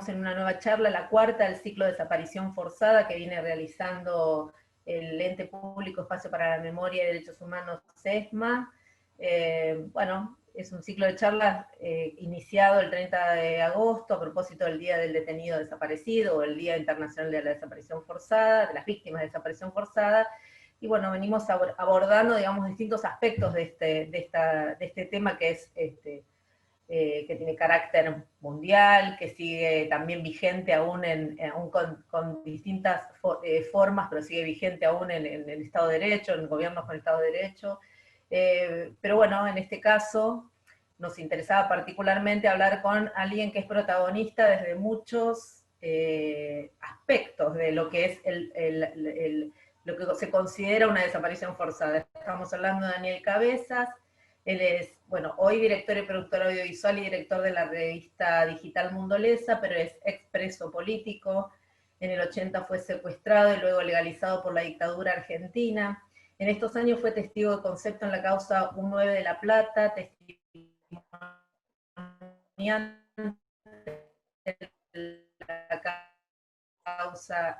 estamos en una nueva charla, la cuarta del ciclo de desaparición forzada que viene realizando el Ente Público Espacio para la Memoria y Derechos Humanos, SESMA. Bueno, es un ciclo de charlas iniciado el 30 de agosto a propósito del Día del Detenido Desaparecido, o el Día Internacional de la Desaparición Forzada, de las víctimas de desaparición forzada, y bueno, venimos abordando, digamos, distintos aspectos de este tema que es que tiene carácter mundial, que sigue también vigente aún, aún con distintas formas, pero sigue vigente aún en el Estado de Derecho, en gobiernos con Estado de Derecho. Pero bueno, en este caso nos interesaba particularmente hablar con alguien que es protagonista desde muchos aspectos de lo que es lo que se considera una desaparición forzada. Estamos hablando de Daniel Cabezas. Él es, bueno, hoy director y productor audiovisual y director de la revista digital Mundolesa, pero es expreso político. En el 80 fue secuestrado y luego legalizado por la dictadura argentina. En estos años fue testigo de concepto en la causa U9 de La Plata, testimoniante de la causa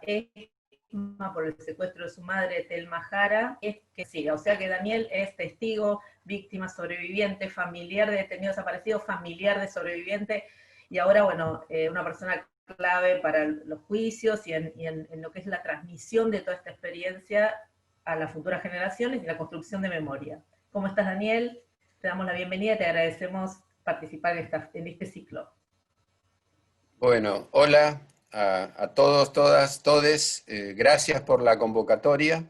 por el secuestro de su madre, Telma Jara, es que sí, o sea que Daniel es testigo, víctima, sobreviviente, familiar de detenido desaparecido, familiar de sobreviviente, y ahora, bueno, una persona clave para los juicios y en lo que es la transmisión de toda esta experiencia a las futuras generaciones y la construcción de memoria. ¿Cómo estás, Daniel? Te damos la bienvenida y te agradecemos participar en este ciclo. Bueno, hola a todos, todas, todes. Gracias por la convocatoria.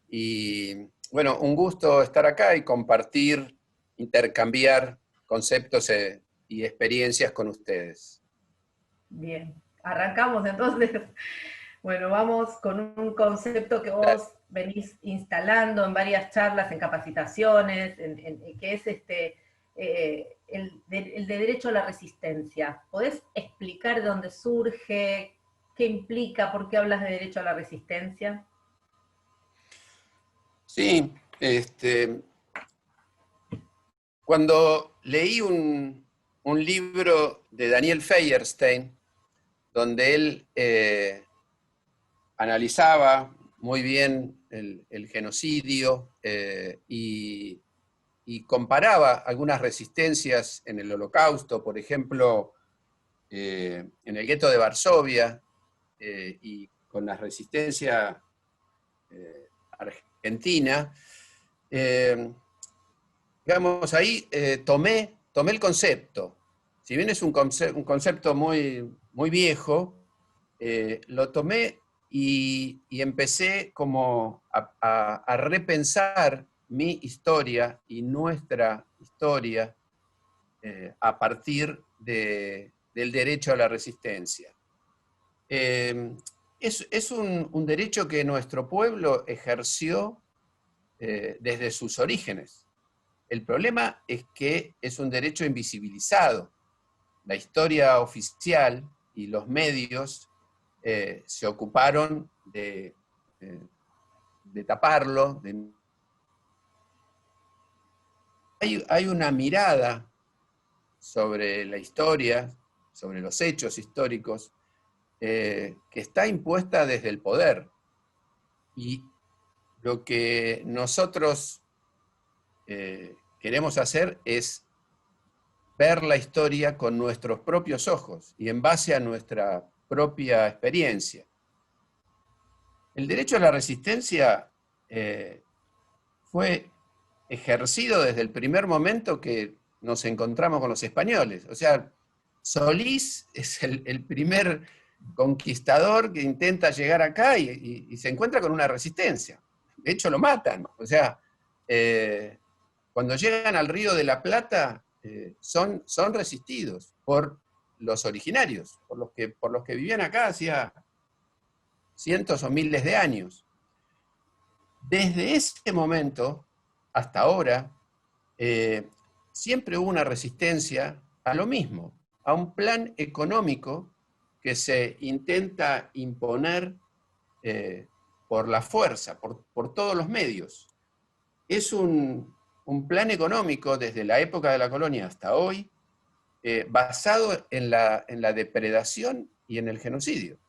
Y bueno, un gusto estar acá y compartir, intercambiar conceptos y experiencias con ustedes. Bien, arrancamos entonces. Bueno, vamos con un concepto que vos venís instalando en varias charlas, en capacitaciones, que es el de derecho a la resistencia. ¿Podés explicar de dónde surge, qué implica, por qué hablas de derecho a la resistencia? Sí, cuando leí un libro de Daniel Feuerstein, donde él analizaba muy bien el genocidio y comparaba algunas resistencias en el Holocausto, por ejemplo, en el gueto de Varsovia, y con la resistencia argentina. Digamos, ahí tomé el concepto. Si bien es un concepto muy viejo, lo tomé y empecé como a repensar mi historia y nuestra historia a partir del derecho a la resistencia. Es un derecho que nuestro pueblo ejerció desde sus orígenes. El problema es que es un derecho invisibilizado. La historia oficial y los medios se ocuparon de taparlo. Hay una mirada sobre la historia, sobre los hechos históricos, que está impuesta desde el poder. Y lo que nosotros queremos hacer es ver la historia con nuestros propios ojos y en base a nuestra propia experiencia. El derecho a la resistencia fue ejercido desde el primer momento que nos encontramos con los españoles. O sea, Solís es el primer conquistador que intenta llegar acá y se encuentra con una resistencia. De hecho, lo matan. O sea, cuando llegan al Río de la Plata, son resistidos por los originarios, por los que vivían acá hacía cientos o miles de años. Desde ese momento hasta ahora, siempre hubo una resistencia a lo mismo, a un plan económico que se intenta imponer por la fuerza, por todos los medios. Es un plan económico desde la época de la colonia hasta hoy, basado en la depredación y en el genocidio.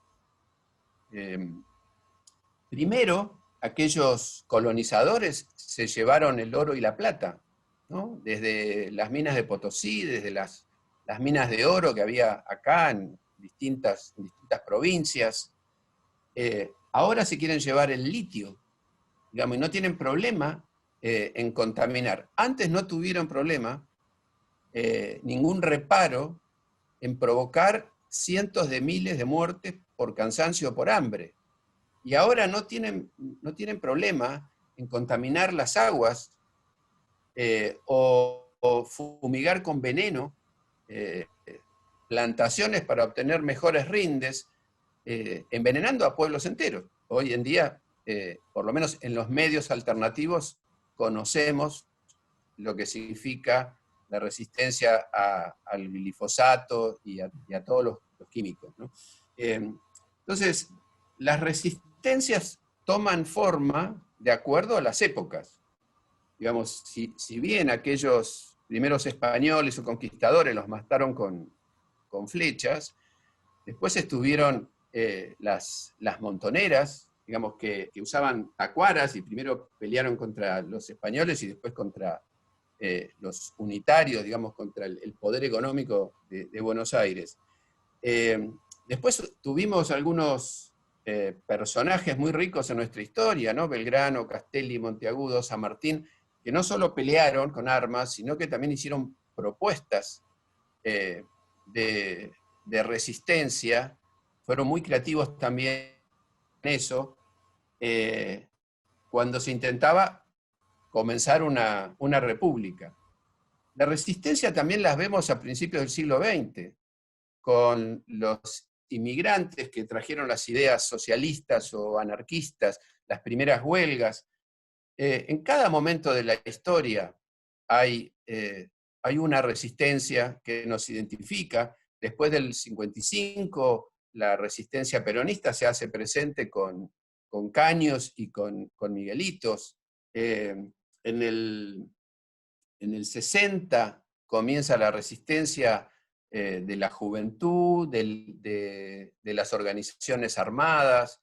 Primero, aquellos colonizadores se llevaron el oro y la plata, ¿no? Desde las minas de Potosí, desde las minas de oro que había acá en distintas provincias. Ahora se quieren llevar el litio, digamos, y no tienen problema en contaminar. Antes no tuvieron problema, ningún reparo en provocar cientos de miles de muertes por cansancio o por hambre. Y ahora no tienen problema en contaminar las aguas o fumigar con veneno plantaciones para obtener mejores rindes, envenenando a pueblos enteros. Hoy en día, por lo menos en los medios alternativos, conocemos lo que significa la resistencia al glifosato y a todos los químicos, ¿no? Entonces, las resistencias toman forma de acuerdo a las épocas. Digamos, si bien aquellos primeros españoles o conquistadores los mataron con flechas, después estuvieron las montoneras, digamos, que usaban tacuaras y primero pelearon contra los españoles y después contra los unitarios, digamos, contra el poder económico de Buenos Aires. Después tuvimos algunos personajes muy ricos en nuestra historia, ¿no? Belgrano, Castelli, Monteagudo, San Martín, que no solo pelearon con armas, sino que también hicieron propuestas de resistencia, fueron muy creativos también en eso, cuando se intentaba comenzar una república. La resistencia también las vemos a principios del siglo XX, con los inmigrantes que trajeron las ideas socialistas o anarquistas, las primeras huelgas. En cada momento de la historia hay una resistencia que nos identifica. Después del 55, la resistencia peronista se hace presente con Caños y con Miguelitos. En el 60 comienza la resistencia de la juventud, de las organizaciones armadas,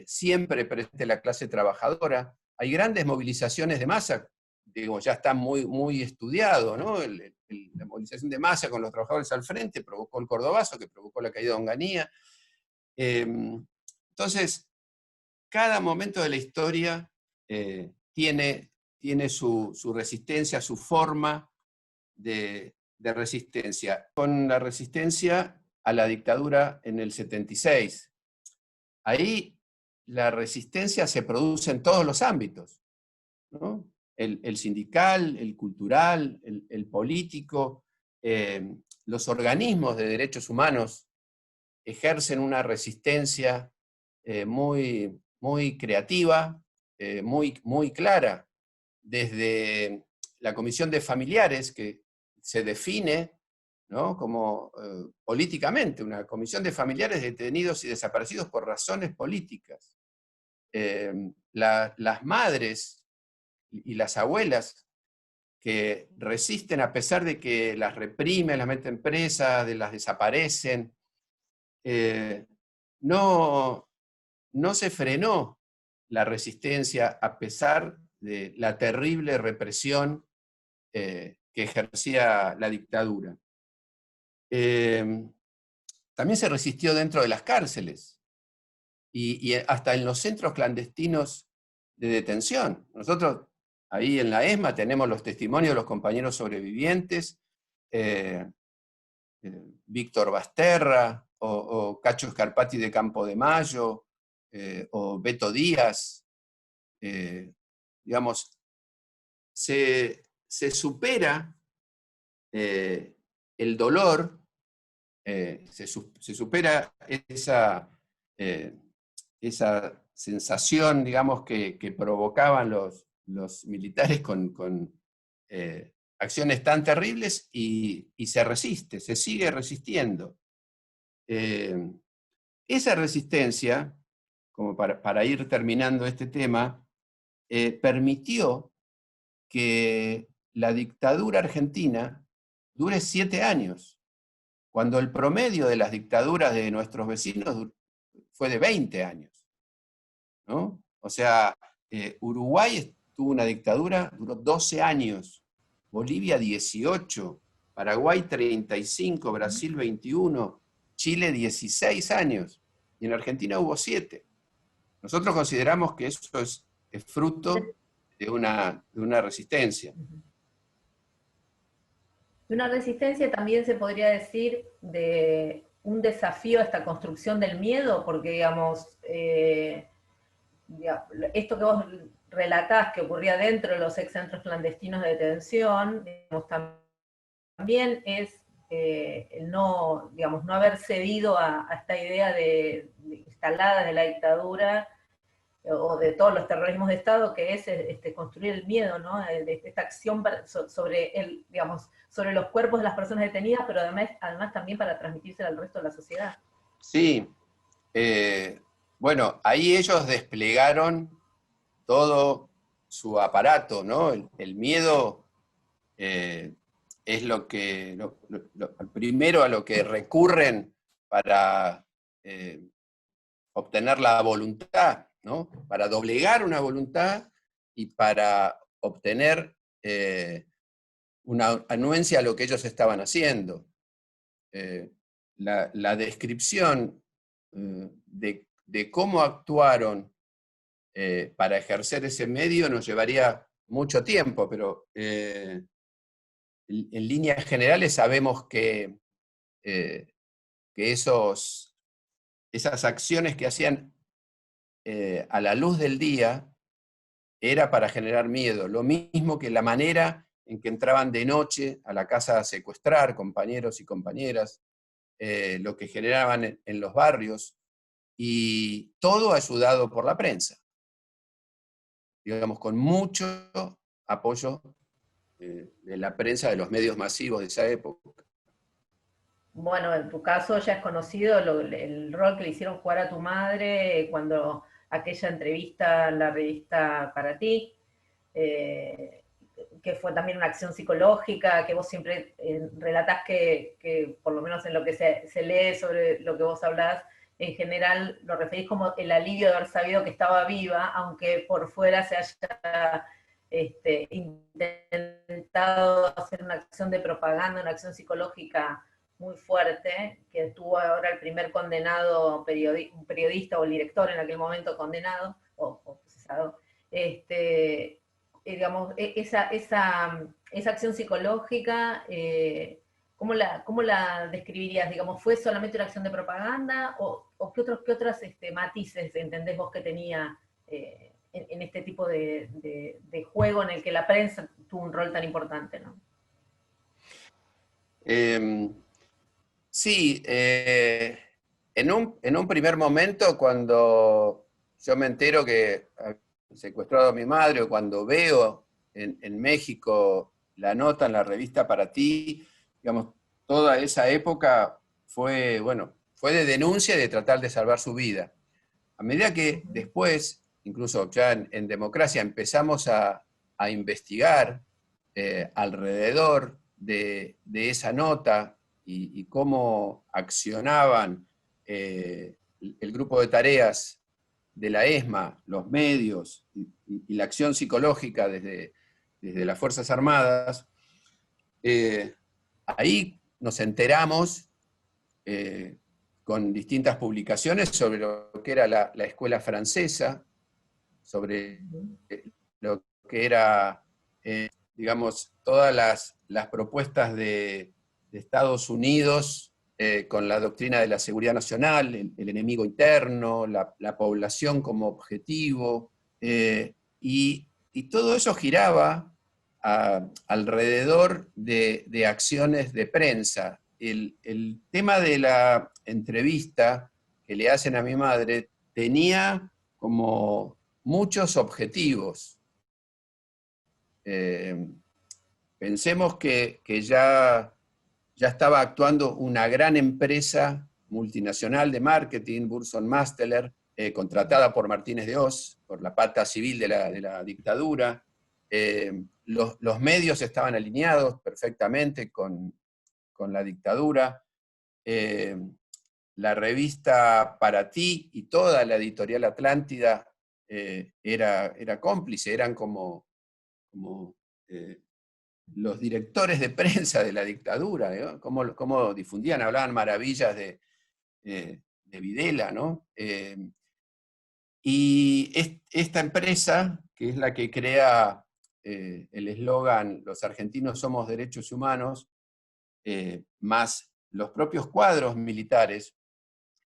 siempre presente la clase trabajadora. Hay grandes movilizaciones de masa, digo, ya está muy estudiado, ¿no? La movilización de masa con los trabajadores al frente provocó el Cordobazo, que provocó la caída de Onganía. Entonces, cada momento de la historia tiene su resistencia, su forma de resistencia. Con la resistencia a la dictadura en el 76. Ahí la resistencia se produce en todos los ámbitos, ¿no? El sindical, el cultural, el político, los organismos de derechos humanos ejercen una resistencia muy creativa, muy clara, desde la Comisión de Familiares, que se define, ¿no?, como políticamente, una comisión de familiares de detenidos y desaparecidos por razones políticas. Las madres y las abuelas que resisten a pesar de que las reprimen, las meten presas, las desaparecen, no se frenó la resistencia a pesar de la terrible represión que ejercía la dictadura. También se resistió dentro de las cárceles y hasta en los centros clandestinos de detención. Nosotros ahí en la ESMA tenemos los testimonios de los compañeros sobrevivientes, Víctor Basterra, o Cacho Scarpati de Campo de Mayo, o Beto Díaz. Digamos, se supera el dolor, se supera esa sensación, digamos, que provocaban los militares con acciones tan terribles y se resiste, se sigue resistiendo. Esa resistencia, como para ir terminando este tema, permitió que la dictadura argentina dure 7 años. cuando el promedio de las dictaduras de nuestros vecinos fue de 20 años, ¿no? O sea, Uruguay tuvo una dictadura, duró 12 años, Bolivia 18, Paraguay 35, Brasil 21, Chile 16 años, y en Argentina hubo 7. Nosotros consideramos que eso es fruto de una resistencia. De una resistencia también se podría decir de un desafío a esta construcción del miedo, porque digamos, esto que vos relatás que ocurría dentro de los ex centros clandestinos de detención, digamos, también es el no, digamos, no haber cedido a esta idea instalada de la dictadura o de todos los terrorismos de Estado, que es construir el miedo, ¿no? Esta acción sobre, digamos, sobre los cuerpos de las personas detenidas, pero además también para transmitírsela al resto de la sociedad. Sí, bueno, ahí ellos desplegaron todo su aparato, ¿no? El miedo es lo que, primero a lo que recurren para obtener la voluntad, ¿no? Para doblegar una voluntad y para obtener una anuencia a lo que ellos estaban haciendo. La descripción de cómo actuaron para ejercer ese medio nos llevaría mucho tiempo, pero en líneas generales sabemos que esas acciones que hacían a la luz del día era para generar miedo, lo mismo que la manera en que entraban de noche a la casa a secuestrar compañeros y compañeras, lo que generaban en los barrios, y todo ayudado por la prensa, digamos, con mucho apoyo de la prensa, de los medios masivos de esa época. Bueno, en tu caso ya es conocido el rol que le hicieron jugar a tu madre cuando aquella entrevista en la revista Para Ti, que fue también una acción psicológica, que vos siempre relatás que por lo menos en lo que se lee sobre lo que vos hablás, en general lo referís como el alivio de haber sabido que estaba viva, aunque por fuera se haya intentado hacer una acción de propaganda, una acción psicológica muy fuerte, que tuvo ahora el primer condenado, un periodista o el director en aquel momento condenado, o procesado, digamos, esa acción psicológica, ¿cómo la describirías? Digamos, ¿fue solamente una acción de propaganda? ¿O qué otros matices entendés vos que tenía en este tipo de juego en el que la prensa tuvo un rol tan importante, ¿no? Sí, en un primer momento, cuando yo me entero que han secuestrado a mi madre, o cuando veo en México la nota en la revista Para Ti, digamos, toda esa época fue, bueno, fue de denuncia y de tratar de salvar su vida. A medida que después, incluso ya en Democracia, empezamos a investigar alrededor de esa nota, y cómo accionaban el grupo de tareas de la ESMA, los medios y la acción psicológica desde las Fuerzas Armadas, ahí nos enteramos con distintas publicaciones sobre lo que era la escuela francesa, sobre lo que era, digamos, todas las propuestas de Estados Unidos con la doctrina de la seguridad nacional, el enemigo interno, la población como objetivo, y todo eso giraba alrededor de acciones de prensa. El tema de la entrevista que le hacen a mi madre tenía como muchos objetivos. Pensemos que ya estaba actuando una gran empresa multinacional de marketing, Burson Marsteller, contratada por Martínez de Oz, por la pata civil de la dictadura. Los medios estaban alineados perfectamente con la dictadura. la revista Para Ti y toda la editorial Atlántida era cómplice, eran como los directores de prensa de la dictadura, ¿no? Cómo difundían, hablaban maravillas de Videla, ¿no? Y esta empresa, que es la que crea el eslogan "Los argentinos somos derechos humanos", más los propios cuadros militares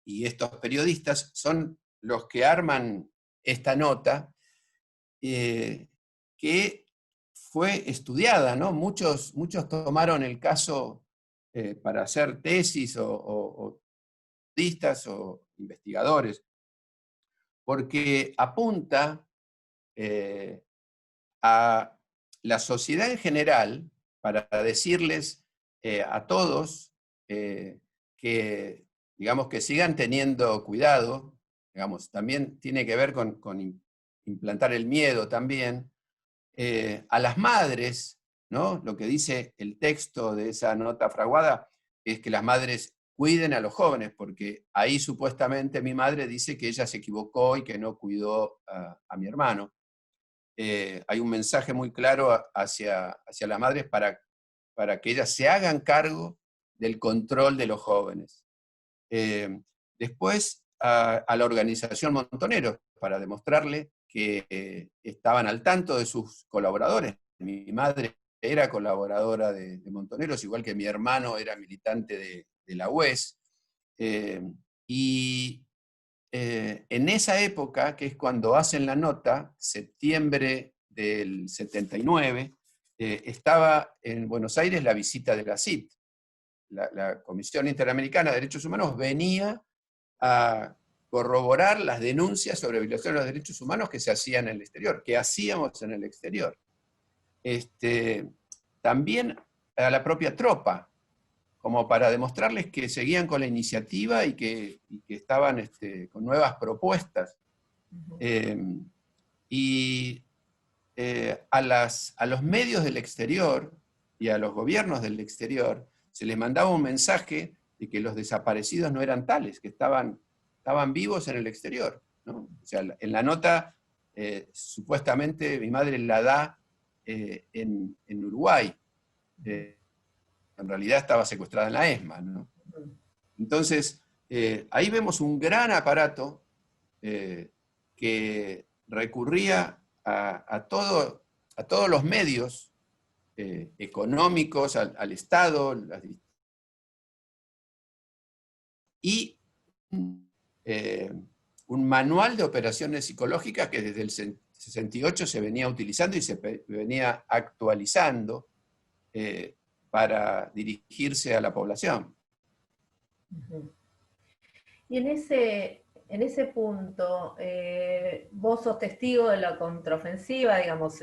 y estos periodistas, son los que arman esta nota, que fue estudiada, ¿no? Muchos tomaron el caso para hacer tesis o periodistas o investigadores, porque apunta a la sociedad en general para decirles a todos que, digamos, que sigan teniendo cuidado, digamos, también tiene que ver con implantar el miedo también, a las madres, ¿no? Lo que dice el texto de esa nota fraguada es que las madres cuiden a los jóvenes, porque ahí supuestamente mi madre dice que ella se equivocó y que no cuidó a mi hermano. Hay un mensaje muy claro hacia las madres para que ellas se hagan cargo del control de los jóvenes. Después a la organización Montoneros, para demostrarle que estaban al tanto de sus colaboradores. Mi madre era colaboradora de Montoneros, igual que mi hermano era militante de la UES. Y en esa época, que es cuando hacen la nota, septiembre del 79, estaba en Buenos Aires la visita de la CIT. La Comisión Interamericana de Derechos Humanos venía a corroborar las denuncias sobre violaciones de los derechos humanos que se hacían en el exterior, que hacíamos en el exterior. También a la propia tropa, como para demostrarles que seguían con la iniciativa y que estaban con nuevas propuestas. A los medios del exterior y a los gobiernos del exterior se les mandaba un mensaje de que los desaparecidos no eran tales, que estaban vivos en el exterior, ¿no? O sea, en la nota, supuestamente mi madre la da en Uruguay. En realidad estaba secuestrada en la ESMA, ¿no? Entonces, ahí vemos un gran aparato que recurría a todos los medios económicos, al Estado, y un manual de operaciones psicológicas que desde el 68 se venía utilizando y se venía actualizando para dirigirse a la población. Y en ese punto, vos sos testigo de la contraofensiva, digamos,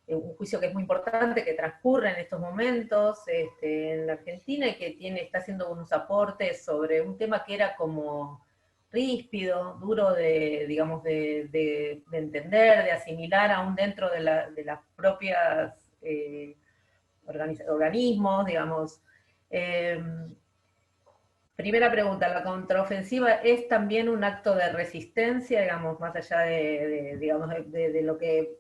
un juicio que es muy importante, que transcurre en estos momentos en la Argentina y que está haciendo unos aportes sobre un tema que era como ríspido, duro digamos, de entender, de asimilar aún dentro de las propias organismos, digamos. Primera pregunta, ¿la contraofensiva es también un acto de resistencia, digamos, más allá digamos, de lo que,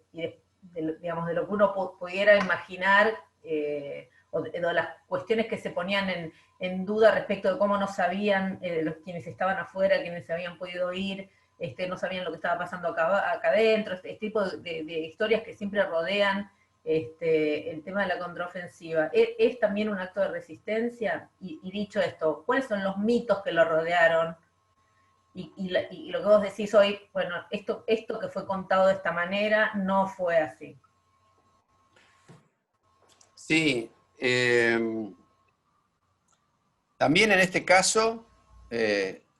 digamos, de lo que uno pudiera imaginar, o de las cuestiones que se ponían en duda respecto de cómo no sabían quienes estaban afuera, quienes se habían podido ir, no sabían lo que estaba pasando acá adentro, este tipo de historias que siempre rodean el tema de la contraofensiva? ¿Es también un acto de resistencia? Y dicho esto, ¿cuáles son los mitos que lo rodearon? Y lo que vos decís hoy, bueno, esto que fue contado de esta manera no fue así. Sí. También en este caso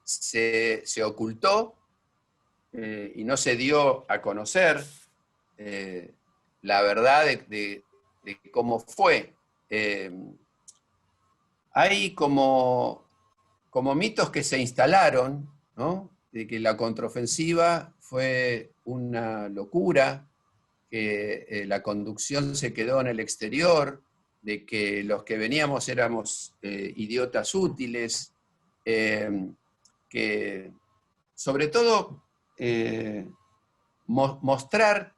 se ocultó y no se dio a conocer la verdad de cómo fue. Hay como mitos que se instalaron, ¿no? De que la contraofensiva fue una locura, que la conducción se quedó en el exterior, de que los que veníamos éramos idiotas útiles, que sobre todo mostrar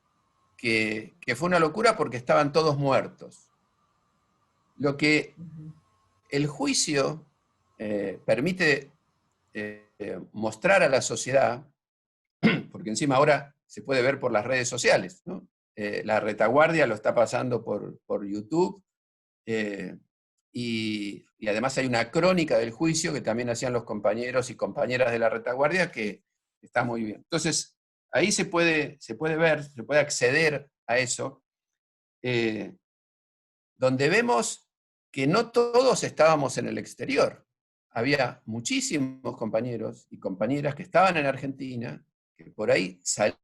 que fue una locura porque estaban todos muertos. Lo que el juicio permite mostrar a la sociedad, porque encima ahora se puede ver por las redes sociales, ¿no? La retaguardia lo está pasando por YouTube, y además hay una crónica del juicio que también hacían los compañeros y compañeras de la retaguardia que está muy bien. Entonces, ahí se puede ver, se puede acceder a eso, donde vemos que no todos estábamos en el exterior. Había muchísimos compañeros y compañeras que estaban en Argentina, que por ahí salieron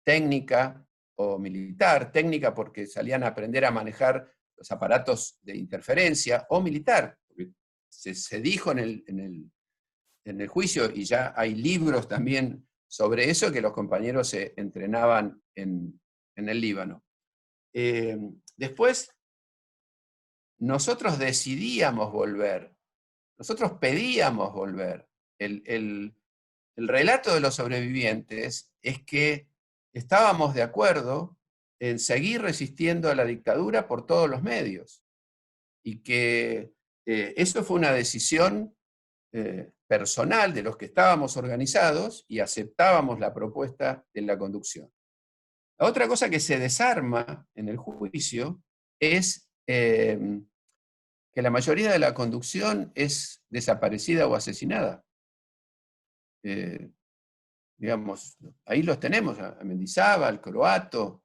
técnica o militar, técnica porque salían a aprender a manejar los aparatos de interferencia, o militar, porque se dijo en el juicio, y ya hay libros también sobre eso, que los compañeros se entrenaban en el Líbano. Después, nosotros decidíamos volver, nosotros pedíamos volver. El relato de los sobrevivientes es que estábamos de acuerdo en seguir resistiendo a la dictadura por todos los medios, y que eso fue una decisión personal de los que estábamos organizados y aceptábamos la propuesta de la conducción. La otra cosa que se desarma en el juicio es que la mayoría de la conducción es desaparecida o asesinada. Digamos, ahí los tenemos, a Mendizábal, Croato,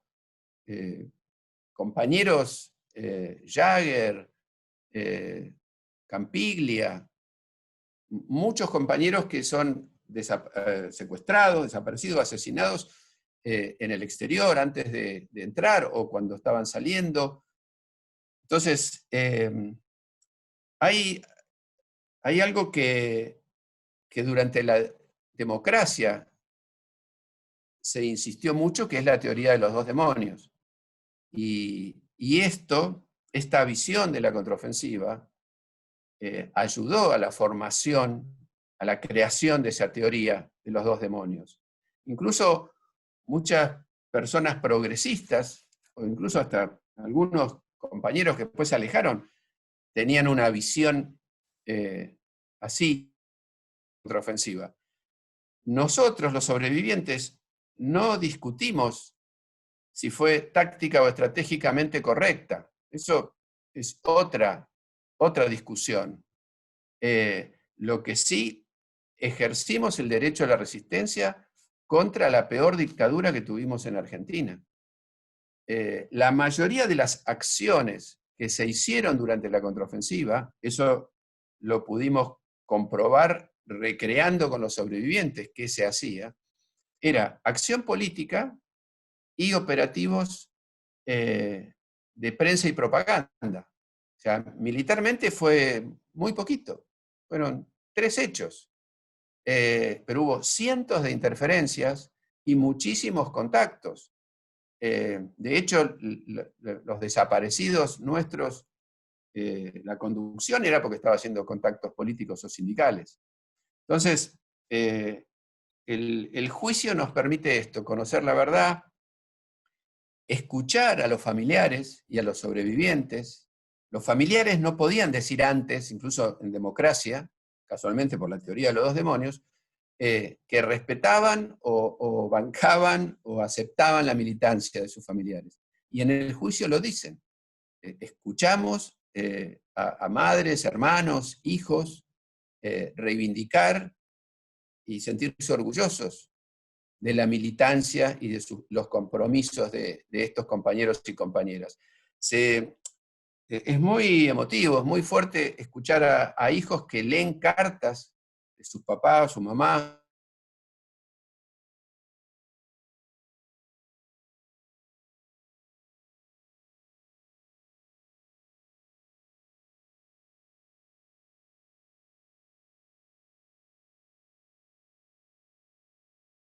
compañeros Jagger, Campiglia, muchos compañeros que son secuestrados, desaparecidos, asesinados en el exterior antes de entrar o cuando estaban saliendo. Entonces, hay algo que durante la democracia se insistió mucho, que es la teoría de los dos demonios. Y esta visión de la contraofensiva ayudó a la formación, a la creación de esa teoría de los dos demonios. Incluso muchas personas progresistas, o incluso hasta algunos compañeros que después se alejaron, tenían una visión así, contraofensiva. Nosotros, los sobrevivientes, no discutimos si fue táctica o estratégicamente correcta. Eso es otra discusión. Lo que sí, ejercimos el derecho a la resistencia contra la peor dictadura que tuvimos en Argentina. La mayoría de las acciones que se hicieron durante la contraofensiva, eso lo pudimos comprobar recreando con los sobrevivientes qué se hacía, era acción política y operativos de prensa y propaganda. O sea, militarmente fue muy poquito, fueron 3 hechos, pero hubo cientos de interferencias y muchísimos contactos. De hecho, los desaparecidos nuestros, la conducción era porque estaba haciendo contactos políticos o sindicales. Entonces, el juicio nos permite esto, conocer la verdad, escuchar a los familiares y a los sobrevivientes. Los familiares no podían decir antes, incluso en democracia, casualmente por la teoría de los dos demonios, que respetaban o bancaban o aceptaban la militancia de sus familiares. Y en el juicio lo dicen. Escuchamos a madres, hermanos, hijos, reivindicar y sentirse orgullosos de la militancia y de los compromisos de estos compañeros y compañeras. Es muy emotivo, es muy fuerte escuchar a hijos que leen cartas de sus papás, su mamá.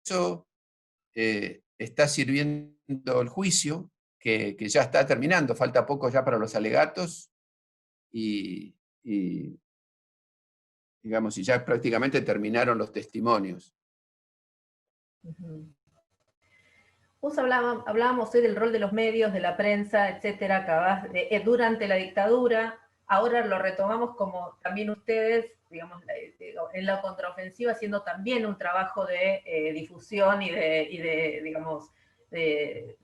Eso está sirviendo el juicio, que ya está terminando, falta poco ya para los alegatos, y digamos, y ya prácticamente terminaron los testimonios. Ujú. Vos hablábamos hoy del rol de los medios, de la prensa, etcétera, durante la dictadura. Ahora lo retomamos como también ustedes, digamos, en la contraofensiva, haciendo también un trabajo de difusión y digamos, de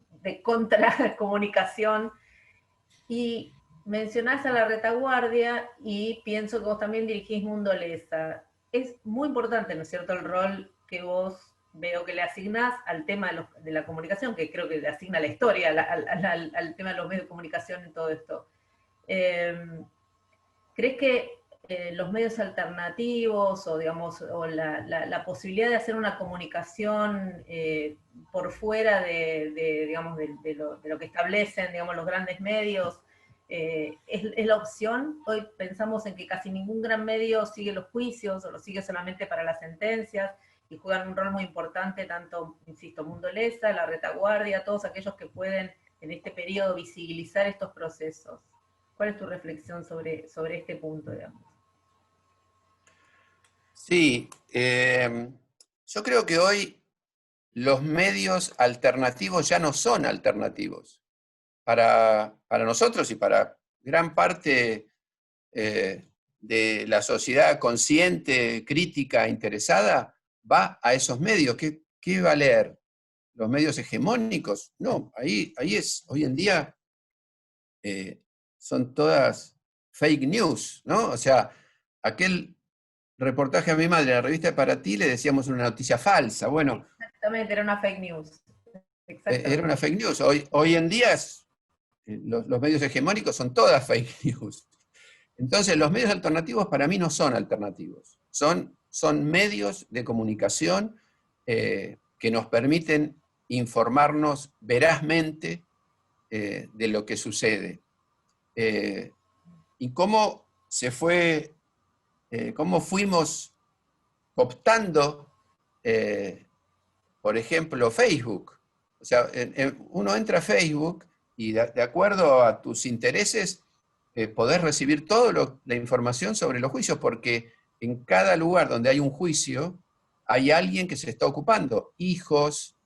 contracomunicación. Y mencionás a la retaguardia y pienso que vos también dirigís Mundo Lesa. Es muy importante, ¿no es cierto?, el rol que vos veo que le asignás al tema de la comunicación, que creo que le asigna la historia al tema de los medios de comunicación en todo esto. ¿Crees que los medios alternativos o, digamos, o la posibilidad de hacer una comunicación por fuera digamos, de lo que establecen, digamos, los grandes medios, es la opción? Hoy pensamos en que casi ningún gran medio sigue los juicios o los sigue solamente para las sentencias, y juegan un rol muy importante, tanto, insisto, Mundo Lesa, La Retaguardia, todos aquellos que pueden en este periodo visibilizar estos procesos. ¿Cuál es tu reflexión sobre este punto, digamos? Sí, yo creo que hoy los medios alternativos ya no son alternativos. Para nosotros y para gran parte de la sociedad consciente, crítica, interesada, va a esos medios. ¿Qué va a leer? ¿Los medios hegemónicos? No, ahí es, hoy en día son todas fake news, ¿no? O sea, aquel reportaje a mi madre en la revista Para Ti le decíamos una noticia falsa. Bueno, Exactamente, era una fake news. era una Exactamente. fake news. Hoy en día los medios hegemónicos son todas fake news. Entonces, los medios alternativos para mí no son alternativos. Son medios de comunicación que nos permiten informarnos verazmente de lo que sucede. Y cómo cómo fuimos optando, por ejemplo, Facebook. O sea, uno entra a Facebook y de acuerdo a tus intereses podés recibir toda la información sobre los juicios, porque en cada lugar donde hay un juicio hay alguien que se está ocupando, hijos,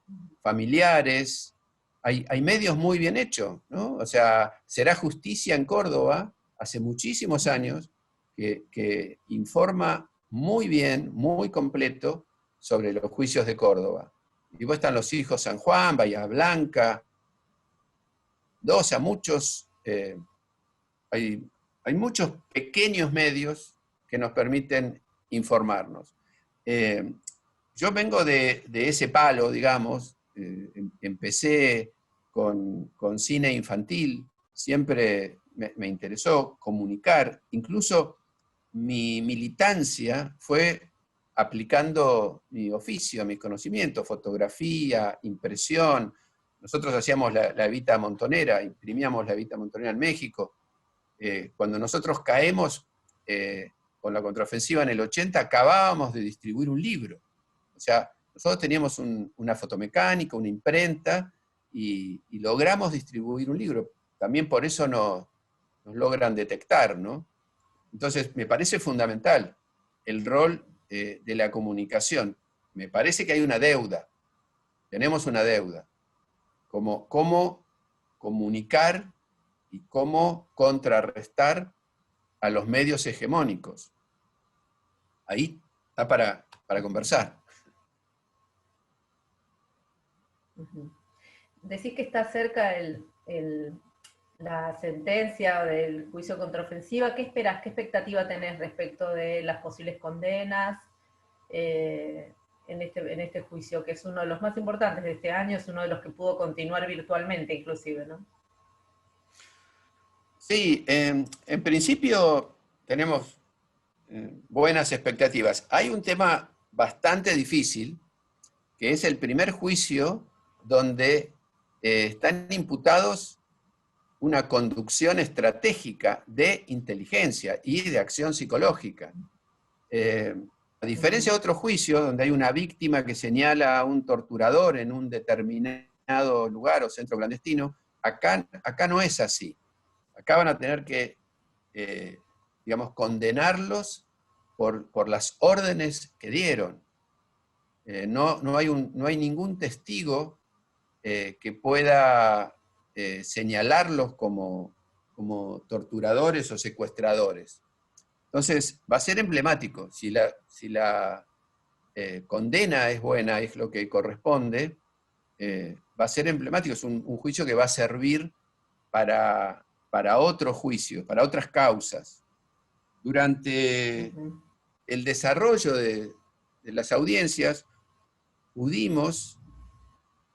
familiares, hay medios muy bien hechos, ¿no? O sea, Será Justicia en Córdoba, hace muchísimos años, que informa muy bien, muy completo sobre los juicios de Córdoba. Y después están los hijos San Juan, Bahía Blanca, muchos, hay muchos pequeños medios que nos permiten informarnos. Yo vengo de ese palo, digamos, empecé con cine infantil, siempre me interesó comunicar, incluso mi militancia fue aplicando mi oficio, mis conocimientos, fotografía, impresión. Nosotros hacíamos la Evita Montonera, imprimíamos la Evita Montonera en México. Cuando nosotros caemos con la contraofensiva en el 80, acabábamos de distribuir un libro. O sea, nosotros teníamos una fotomecánica, una imprenta, y logramos distribuir un libro. También por eso nos logran detectar, ¿no? Entonces, me parece fundamental el rol de la comunicación. Me parece que hay una deuda, tenemos una deuda, como cómo comunicar y cómo contrarrestar a los medios hegemónicos. Ahí está para conversar. Uh-huh. Decís que está cerca la sentencia del juicio contraofensiva. ¿Qué esperás? ¿Qué expectativa tenés respecto de las posibles condenas en este juicio, que es uno de los más importantes de este año, es uno de los que pudo continuar virtualmente inclusive, ¿no? Sí, en principio tenemos buenas expectativas. Hay un tema bastante difícil, que es el primer juicio donde están imputados una conducción estratégica de inteligencia y de acción psicológica. A diferencia de otro juicio, donde hay una víctima que señala a un torturador en un determinado lugar o centro clandestino, acá no es así. Acá van a tener que, digamos, condenarlos por las órdenes que dieron. No hay ningún testigo que pueda señalarlos como torturadores o secuestradores. Entonces, va a ser emblemático. Si la condena es buena, es lo que corresponde, va a ser emblemático. Es un juicio que va a servir para otros juicios, para otras causas. Durante el desarrollo de las audiencias, pudimos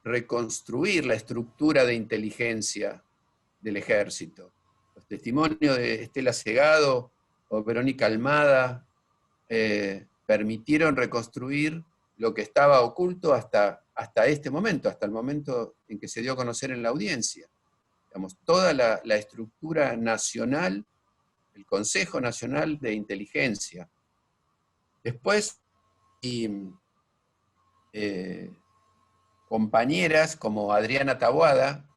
reconstruir la estructura de inteligencia del ejército. Los testimonios de Estela Segado o Verónica Almada permitieron reconstruir lo que estaba oculto hasta este momento, hasta el momento en que se dio a conocer en la audiencia. Digamos, toda la estructura nacional, el Consejo Nacional de Inteligencia. Después, compañeras como Adriana Taboada,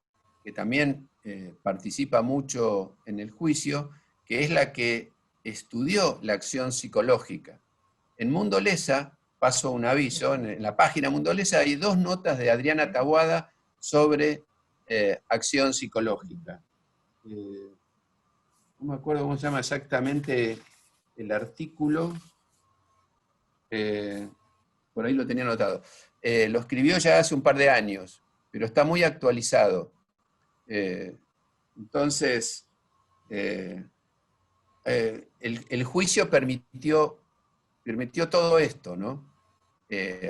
que también participa mucho en el juicio, que es la que estudió la acción psicológica. En Mundolesa, paso un aviso, en la página Mundolesa hay 2 notas de Adriana Taboada sobre acción psicológica. No me acuerdo cómo se llama exactamente el artículo, por ahí lo tenía anotado. Lo escribió ya hace un par de años, pero está muy actualizado. Entonces, el juicio permitió todo esto, ¿no?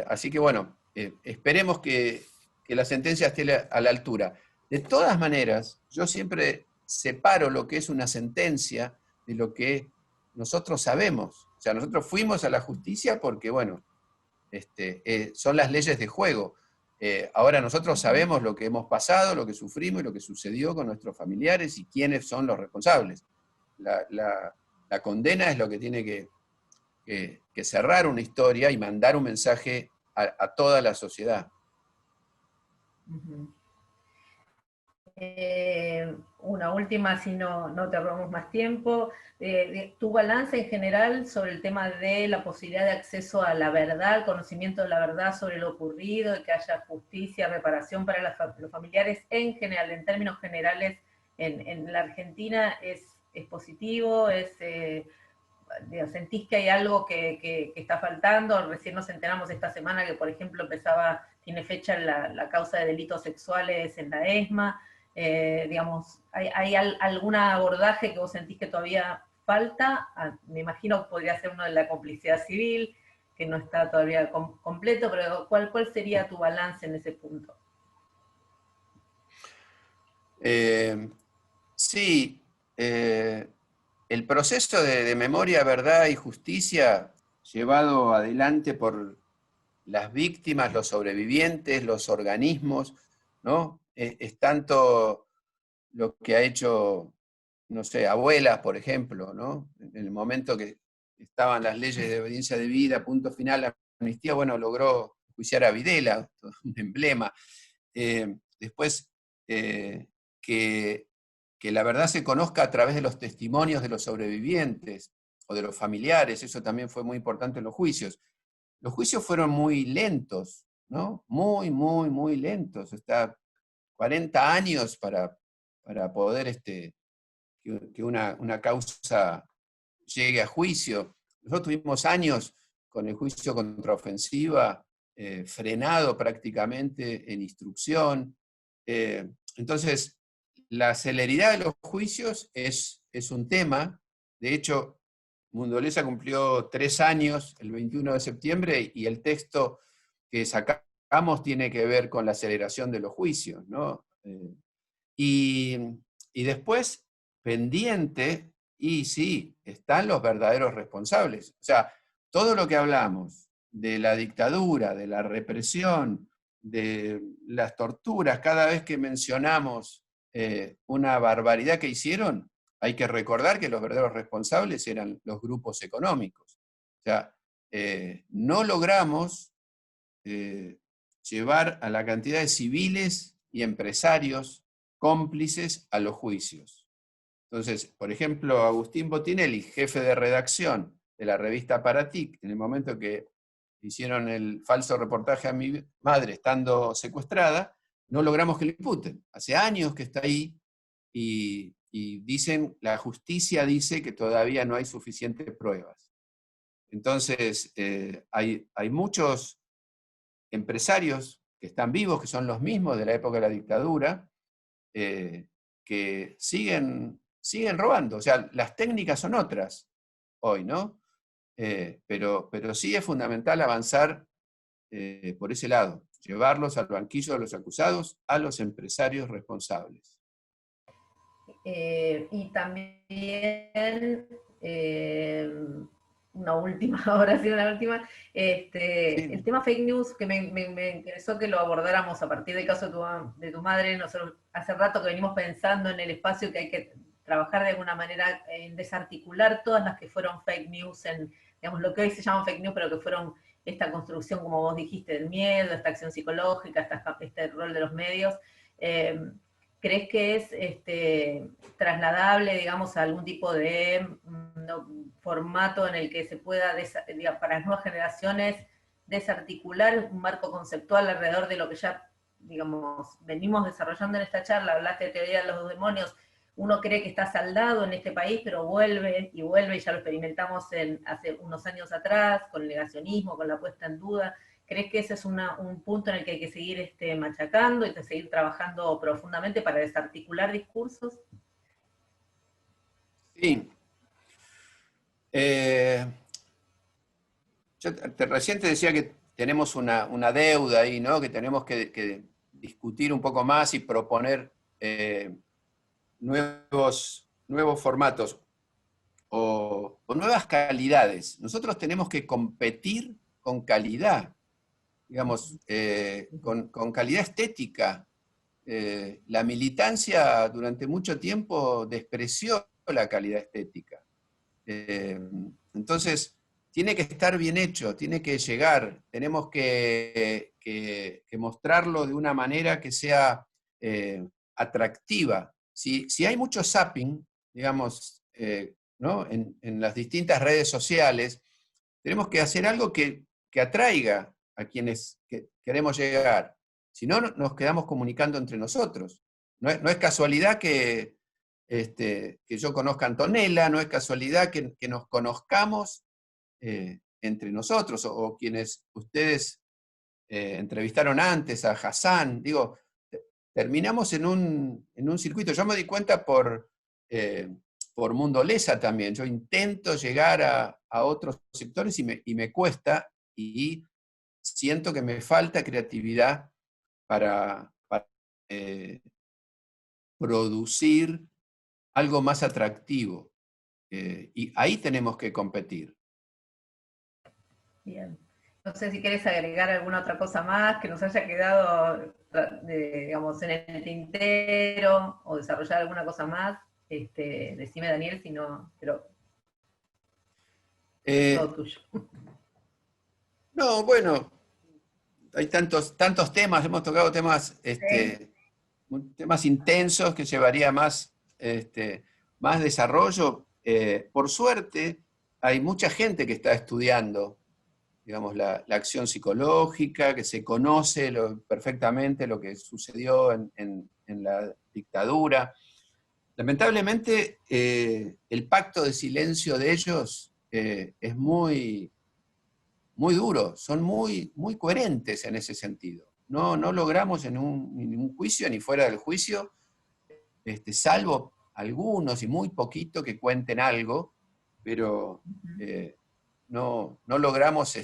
Así que bueno, esperemos que la sentencia esté a la altura. De todas maneras, yo siempre separo lo que es una sentencia de lo que nosotros sabemos. O sea, nosotros fuimos a la justicia porque, bueno, son las leyes de juego. Ahora nosotros sabemos lo que hemos pasado, lo que sufrimos y lo que sucedió con nuestros familiares y quiénes son los responsables. La condena es lo que tiene que cerrar una historia y mandar un mensaje a toda la sociedad. Una última, si no te robamos más tiempo. Tu balance en general sobre el tema de la posibilidad de acceso a la verdad, conocimiento de la verdad sobre lo ocurrido, y que haya justicia, reparación para los familiares en general, en términos generales, en la Argentina, ¿es positivo? ¿Sentís que hay algo que está faltando? Recién nos enteramos esta semana que, por ejemplo, tiene fecha la causa de delitos sexuales en la ESMA. Digamos, ¿hay algún abordaje que vos sentís que todavía falta? Me imagino que podría ser uno de la complicidad civil, que no está todavía completo, pero ¿cuál sería tu balance en ese punto? Sí, el proceso de memoria, verdad y justicia llevado adelante por las víctimas, los sobrevivientes, los organismos, ¿no? Es tanto lo que ha hecho, no sé, Abuelas, por ejemplo, ¿no? En el momento que estaban las leyes de obediencia debida, punto final, la amnistía, bueno, logró juiciar a Videla, un emblema. Después, que la verdad se conozca a través de los testimonios de los sobrevivientes o de los familiares, eso también fue muy importante en los juicios. Los juicios fueron muy lentos, ¿no? Muy lentos. Está 40 años para poder que una causa llegue a juicio. Nosotros tuvimos años con el juicio contraofensiva frenado prácticamente en instrucción. Entonces, la celeridad de los juicios es un tema. De hecho, Mundolesa cumplió 3 años el 21 de septiembre y el texto que sacamos tiene que ver con la aceleración de los juicios, ¿no? Y después, pendiente, y sí, están los verdaderos responsables. O sea, todo lo que hablamos de la dictadura, de la represión, de las torturas, cada vez que mencionamos una barbaridad que hicieron, hay que recordar que los verdaderos responsables eran los grupos económicos. O sea, no logramos llevar a la cantidad de civiles y empresarios cómplices a los juicios. Entonces, por ejemplo, Agustín Botinelli, jefe de redacción de la revista Paratic, en el momento que hicieron el falso reportaje a mi madre estando secuestrada, no logramos que le imputen. Hace años que está ahí y dicen, la justicia dice que todavía no hay suficientes pruebas. Entonces, hay muchos empresarios que están vivos, que son los mismos de la época de la dictadura, que siguen robando. O sea, las técnicas son otras hoy, ¿no? Pero sí es fundamental avanzar por ese lado, llevarlos al banquillo de los acusados, a los empresarios responsables. Y también, una última, ahora sí una última, Sí. el tema fake news, que me interesó que lo abordáramos a partir del caso de tu madre. Nosotros hace rato que venimos pensando en el espacio que hay que trabajar de alguna manera en desarticular todas las que fueron fake news, en, digamos, lo que hoy se llaman fake news, pero que fueron esta construcción, como vos dijiste, del miedo, esta acción psicológica, este rol de los medios. ¿Crees que es trasladable, digamos, a algún tipo de formato en el que se pueda, digamos, para las nuevas generaciones, desarticular un marco conceptual alrededor de lo que ya, digamos, venimos desarrollando en esta charla? Hablaste de teoría de los dos demonios. Uno cree que está saldado en este país, pero vuelve, y ya lo experimentamos hace unos años atrás, con el negacionismo, con la puesta en duda. ¿Crees que ese es un punto en el que hay que seguir machacando y seguir trabajando profundamente para desarticular discursos? Sí. Yo recién te decía que tenemos una deuda ahí, ¿no? Que tenemos que discutir un poco más y proponer nuevos formatos o nuevas calidades. Nosotros tenemos que competir con calidad, digamos, con calidad estética. La militancia durante mucho tiempo despreció la calidad estética. Entonces, tiene que estar bien hecho, tiene que llegar, tenemos que mostrarlo de una manera que sea atractiva. Si hay mucho zapping, digamos, ¿no? en las distintas redes sociales, tenemos que hacer algo que atraiga a quienes queremos llegar. Si no, nos quedamos comunicando entre nosotros. No es casualidad que yo conozca a Antonella, no es casualidad que nos conozcamos entre nosotros, o quienes ustedes entrevistaron antes, a Hassan. Digo, terminamos en un circuito. Yo me di cuenta por Mundo Lesa también. Yo intento llegar a otros sectores y me cuesta, y siento que me falta creatividad para producir algo más atractivo. Y ahí tenemos que competir. Bien. No sé si querés agregar alguna otra cosa más que nos haya quedado, digamos, en el tintero, o desarrollar alguna cosa más. Decime, Daniel, si no, pero Eh, todo tuyo. no, bueno, hay tantos temas, hemos tocado temas, Sí. temas intensos que llevaría más desarrollo. Por suerte, hay mucha gente que está estudiando, digamos, la acción psicológica, que se conoce perfectamente lo que sucedió en la dictadura. Lamentablemente, el pacto de silencio de ellos es muy duro, son muy coherentes en ese sentido. No logramos en ningún juicio ni fuera del juicio, salvo algunos y muy poquito que cuenten algo, pero no logramos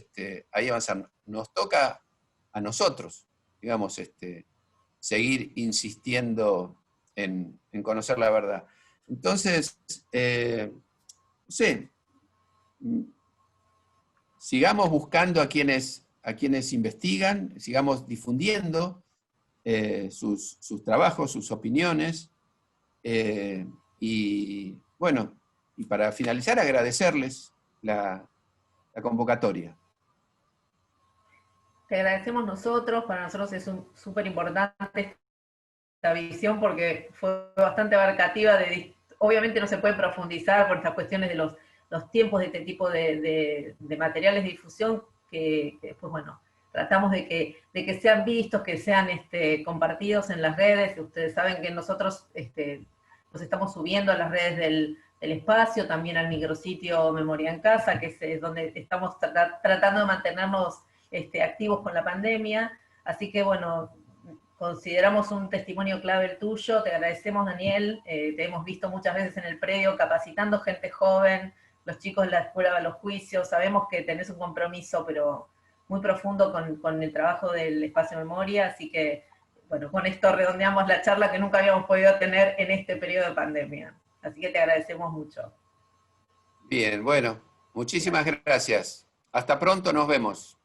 ahí avanzar. Nos toca a nosotros, digamos, seguir insistiendo en conocer la verdad. Entonces, no sé, sigamos buscando a quienes investigan, sigamos difundiendo sus trabajos, sus opiniones, y bueno, y para finalizar, agradecerles la convocatoria. Te agradecemos nosotros, para nosotros es súper importante esta visión porque fue bastante abarcativa, obviamente no se puede profundizar por estas cuestiones de los tiempos de este tipo de materiales de difusión que después, bueno, tratamos de que sean vistos, que sean compartidos en las redes. Ustedes saben que nosotros los estamos subiendo a las redes del espacio, también al micrositio Memoria en Casa, que es donde estamos tratando de mantenernos activos con la pandemia. Así que, bueno, consideramos un testimonio clave el tuyo, te agradecemos, Daniel, te hemos visto muchas veces en el predio capacitando gente joven, los chicos de la escuela a los juicios, sabemos que tenés un compromiso, pero muy profundo con el trabajo del espacio Memoria, así que, bueno, con esto redondeamos la charla que nunca habíamos podido tener en este periodo de pandemia. Así que te agradecemos mucho. Bien, bueno, muchísimas gracias. Hasta pronto, nos vemos.